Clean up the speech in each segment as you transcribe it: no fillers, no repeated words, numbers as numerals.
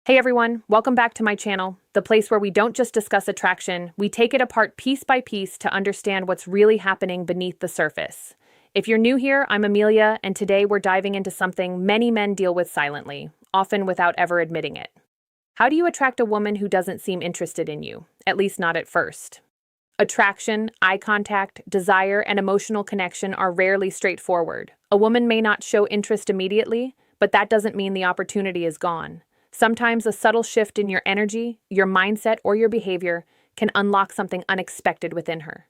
Hey everyone, welcome back to my channel, the place where we don't just discuss attraction, we take it apart piece by piece to understand what's really happening beneath the surface. If you're new here, I'm Amelia, and today we're diving into something many men deal with silently, often without ever admitting it. How do you attract a woman who doesn't seem interested in you, at least not at first? Attraction, eye contact, desire, and emotional connection are rarely straightforward. A woman may not show interest immediately, but that doesn't mean the opportunity is gone. Sometimes a subtle shift in your energy, your mindset, or your behavior can unlock something unexpected within her.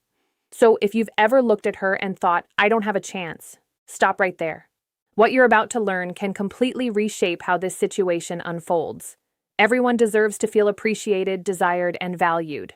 So if you've ever looked at her and thought, I don't have a chance, stop right there. What you're about to learn can completely reshape how this situation unfolds. Everyone deserves to feel appreciated, desired, and valued.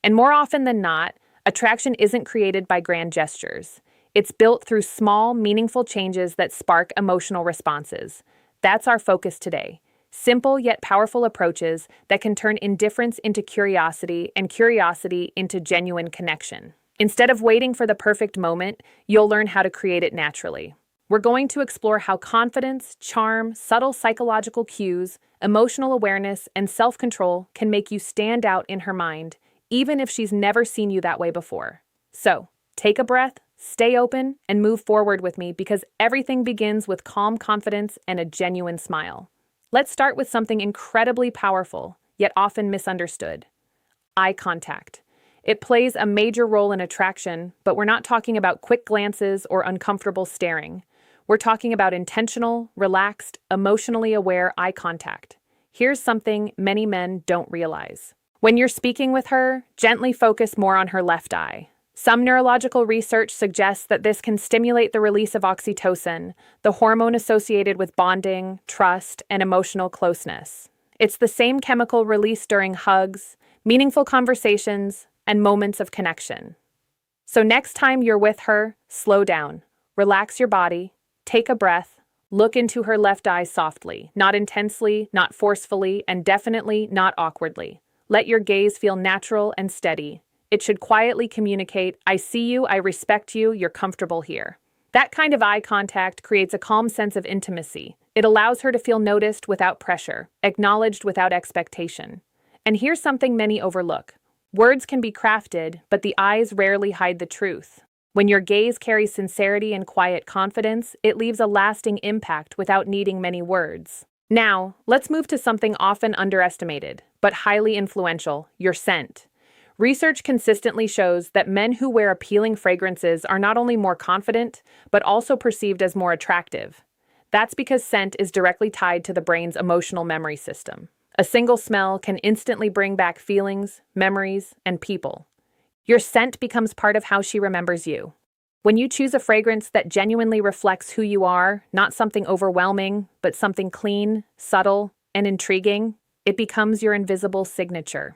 And more often than not, attraction isn't created by grand gestures. It's built through small, meaningful changes that spark emotional responses. That's our focus today. Simple yet powerful approaches that can turn indifference into curiosity and curiosity into genuine connection. Instead of waiting for the perfect moment, you'll learn how to create it naturally. We're going to explore how confidence, charm, subtle psychological cues, emotional awareness, and self-control can make you stand out in her mind, even if she's never seen you that way before. So, take a breath, stay open, and move forward with me because everything begins with calm confidence and a genuine smile. Let's start with something incredibly powerful, yet often misunderstood. Eye contact. It plays a major role in attraction, but we're not talking about quick glances or uncomfortable staring. We're talking about intentional, relaxed, emotionally aware eye contact. Here's something many men don't realize. When you're speaking with her, gently focus more on her left eye. Some neurological research suggests that this can stimulate the release of oxytocin, the hormone associated with bonding, trust, and emotional closeness. It's the same chemical released during hugs, meaningful conversations, and moments of connection. So next time you're with her, slow down, relax your body, take a breath, look into her left eye softly, not intensely, not forcefully, and definitely not awkwardly. Let your gaze feel natural and steady. It should quietly communicate, I see you, I respect you, you're comfortable here. That kind of eye contact creates a calm sense of intimacy. It allows her to feel noticed without pressure, acknowledged without expectation. And here's something many overlook. Words can be crafted, but the eyes rarely hide the truth. When your gaze carries sincerity and quiet confidence, it leaves a lasting impact without needing many words. Now, let's move to something often underestimated, but highly influential, your scent. Research consistently shows that men who wear appealing fragrances are not only more confident, but also perceived as more attractive. That's because scent is directly tied to the brain's emotional memory system. A single smell can instantly bring back feelings, memories, and people. Your scent becomes part of how she remembers you. When you choose a fragrance that genuinely reflects who you are, not something overwhelming, but something clean, subtle, and intriguing, it becomes your invisible signature.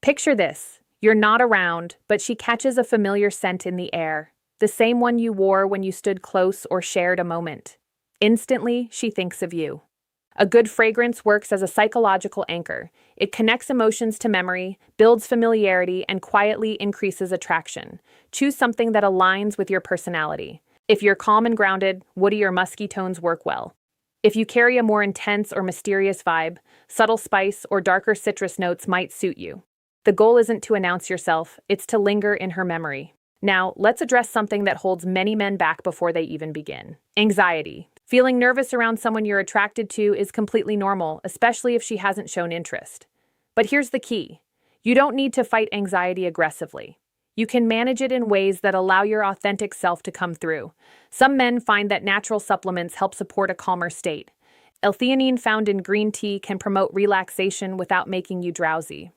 Picture this. You're not around, but she catches a familiar scent in the air, the same one you wore when you stood close or shared a moment. Instantly, she thinks of you. A good fragrance works as a psychological anchor. It connects emotions to memory, builds familiarity, and quietly increases attraction. Choose something that aligns with your personality. If you're calm and grounded, woody or musky tones work well. If you carry a more intense or mysterious vibe, subtle spice or darker citrus notes might suit you. The goal isn't to announce yourself, it's to linger in her memory. Now, let's address something that holds many men back before they even begin. Anxiety. Feeling nervous around someone you're attracted to is completely normal, especially if she hasn't shown interest. But here's the key. You don't need to fight anxiety aggressively. You can manage it in ways that allow your authentic self to come through. Some men find that natural supplements help support a calmer state. L-theanine found in green tea can promote relaxation without making you drowsy.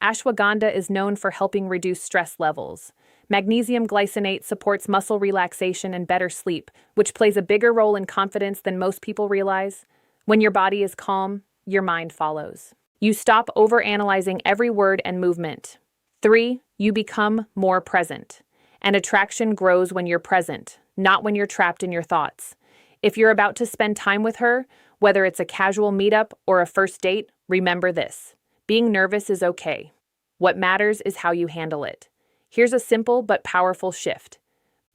Ashwagandha is known for helping reduce stress levels. Magnesium glycinate supports muscle relaxation and better sleep, which plays a bigger role in confidence than most people realize. When your body is calm, your mind follows. You stop overanalyzing every word and movement. 3. You become more present. And attraction grows when you're present, not when you're trapped in your thoughts. If you're about to spend time with her, whether it's a casual meetup or a first date, remember this. Being nervous is okay. What matters is how you handle it. Here's a simple but powerful shift.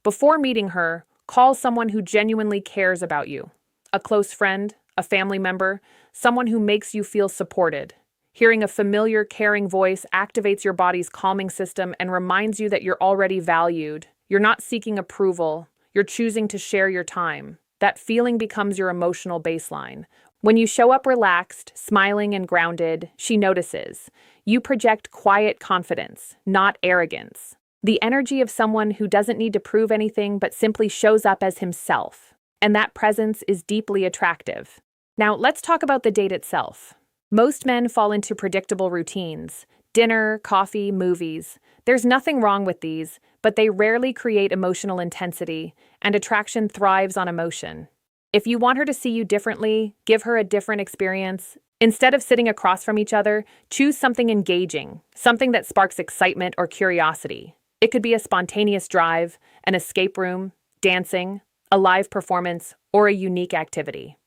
Before meeting her, call someone who genuinely cares about you. A close friend, a family member, someone who makes you feel supported. Hearing a familiar, caring voice activates your body's calming system and reminds you that you're already valued. You're not seeking approval, you're choosing to share your time. That feeling becomes your emotional baseline. When you show up relaxed, smiling, and grounded, she notices. You project quiet confidence, not arrogance. The energy of someone who doesn't need to prove anything but simply shows up as himself. And that presence is deeply attractive. Now, let's talk about the date itself. Most men fall into predictable routines: dinner, coffee, movies. There's nothing wrong with these, but they rarely create emotional intensity, and attraction thrives on emotion. If you want her to see you differently, give her a different experience. Instead of sitting across from each other, choose something engaging, something that sparks excitement or curiosity. It could be a spontaneous drive, an escape room, dancing, a live performance, or a unique activity.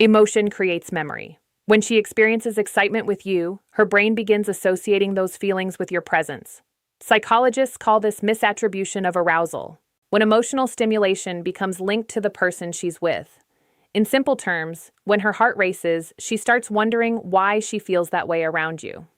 Emotion creates memory. When she experiences excitement with you, her brain begins associating those feelings with your presence. Psychologists call this misattribution of arousal, when emotional stimulation becomes linked to the person she's with. In simple terms, when her heart races, she starts wondering why she feels that way around you.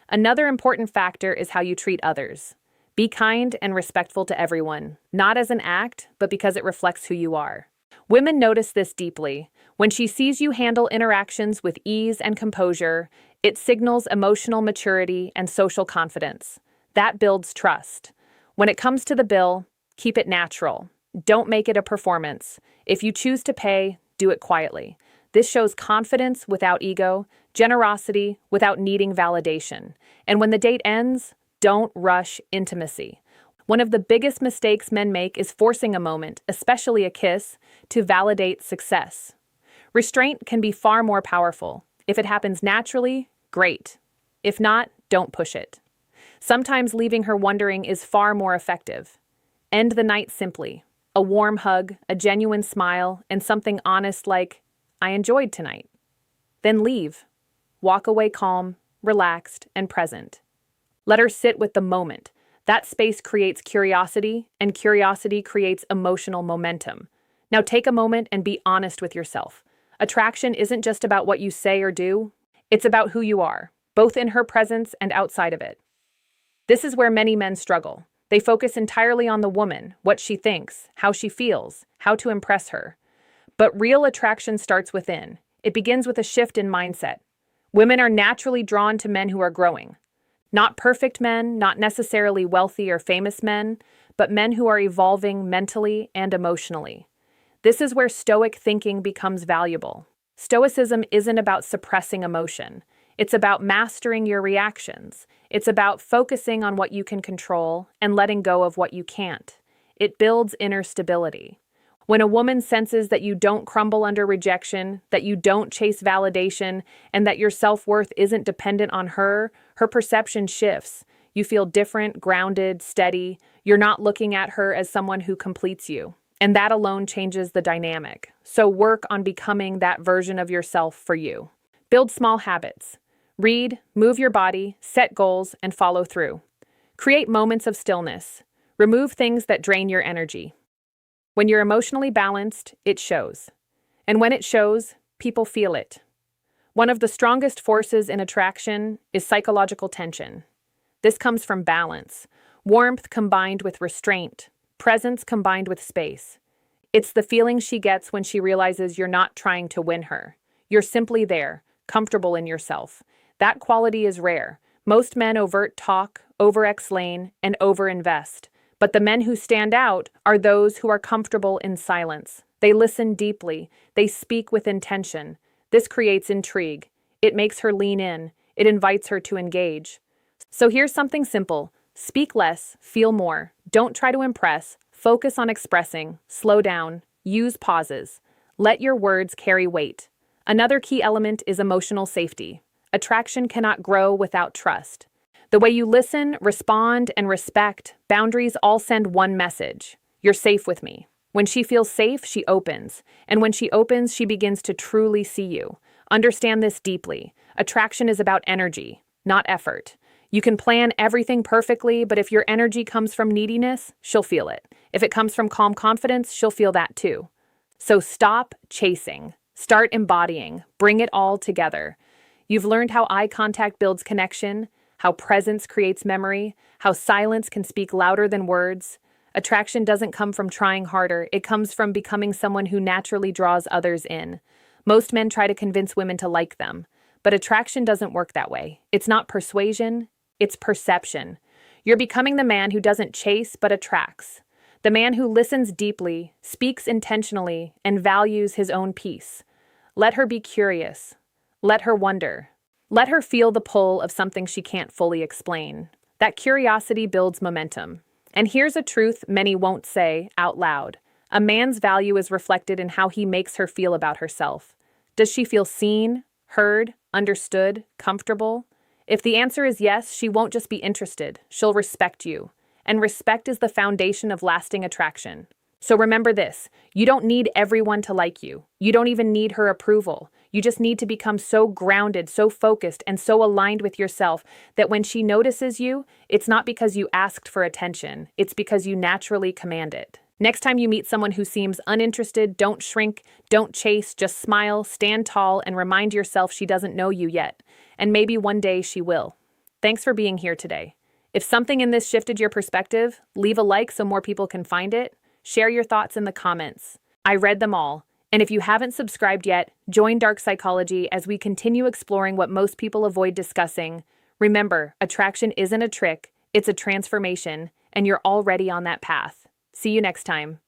Another important factor is how you treat others. Be kind and respectful to everyone, not as an act, but because it reflects who you are. Women notice this deeply. When she sees you handle interactions with ease and composure, it signals emotional maturity and social confidence. That builds trust. When it comes to the bill, keep it natural. Don't make it a performance. If you choose to pay, do it quietly. This shows confidence without ego, generosity without needing validation. And when the date ends, don't rush intimacy. One of the biggest mistakes men make is forcing a moment, especially a kiss, to validate success. Restraint can be far more powerful. If it happens naturally, great. If not, don't push it. Sometimes leaving her wondering is far more effective. End the night simply. A warm hug, a genuine smile, and something honest like, "I enjoyed tonight." Then leave. Walk away calm, relaxed, and present. Let her sit with the moment. That space creates curiosity, and curiosity creates emotional momentum. Now take a moment and be honest with yourself. Attraction isn't just about what you say or do, it's about who you are, both in her presence and outside of it. This is where many men struggle. They focus entirely on the woman, what she thinks, how she feels, how to impress her. But real attraction starts within. It begins with a shift in mindset. Women are naturally drawn to men who are growing. Not perfect men, not necessarily wealthy or famous men, but men who are evolving mentally and emotionally. This is where Stoic thinking becomes valuable. Stoicism isn't about suppressing emotion. It's about mastering your reactions. It's about focusing on what you can control and letting go of what you can't. It builds inner stability. When a woman senses that you don't crumble under rejection, that you don't chase validation, and that your self-worth isn't dependent on her, her perception shifts. You feel different, grounded, steady. You're not looking at her as someone who completes you. And that alone changes the dynamic. So work on becoming that version of yourself for you. Build small habits. Read, move your body, set goals, and follow through. Create moments of stillness. Remove things that drain your energy. When you're emotionally balanced, it shows. And when it shows, people feel it. One of the strongest forces in attraction is psychological tension. This comes from balance, warmth combined with restraint, presence combined with space. It's the feeling she gets when she realizes you're not trying to win her. You're simply there, comfortable in yourself. That quality is rare. Most men overt talk, over-explain, and over-invest. But the men who stand out are those who are comfortable in silence. They listen deeply. They speak with intention. This creates intrigue. It makes her lean in. It invites her to engage. So here's something simple. Speak less, feel more. Don't try to impress. Focus on expressing. Slow down. Use pauses. Let your words carry weight. Another key element is emotional safety. Attraction cannot grow without trust. The way you listen, respond, and respect, boundaries all send one message. You're safe with me. When she feels safe, she opens. And when she opens, she begins to truly see you. Understand this deeply. Attraction is about energy, not effort. You can plan everything perfectly, but if your energy comes from neediness, she'll feel it. If it comes from calm confidence, she'll feel that too. So stop chasing. Start embodying. Bring it all together. You've learned how eye contact builds connection, how presence creates memory, how silence can speak louder than words. Attraction doesn't come from trying harder, it comes from becoming someone who naturally draws others in. Most men try to convince women to like them, but attraction doesn't work that way. It's not persuasion, it's perception. You're becoming the man who doesn't chase but attracts. The man who listens deeply, speaks intentionally, and values his own peace. Let her be curious. Let her wonder. Let her feel the pull of something she can't fully explain. That curiosity builds momentum. And here's a truth many won't say out loud. A man's value is reflected in how he makes her feel about herself. Does she feel seen, heard, understood, comfortable? If the answer is yes, she won't just be interested, she'll respect you. And respect is the foundation of lasting attraction. So remember this, you don't need everyone to like you. You don't even need her approval. You just need to become so grounded, so focused, and so aligned with yourself that when she notices you, it's not because you asked for attention, it's because you naturally command it. Next time you meet someone who seems uninterested, don't shrink, don't chase, just smile, stand tall, and remind yourself she doesn't know you yet. And maybe one day she will. Thanks for being here today. If something in this shifted your perspective, leave a like so more people can find it. Share your thoughts in the comments. I read them all. And if you haven't subscribed yet, join Dark Psychology as we continue exploring what most people avoid discussing. Remember, attraction isn't a trick, it's a transformation, and you're already on that path. See you next time.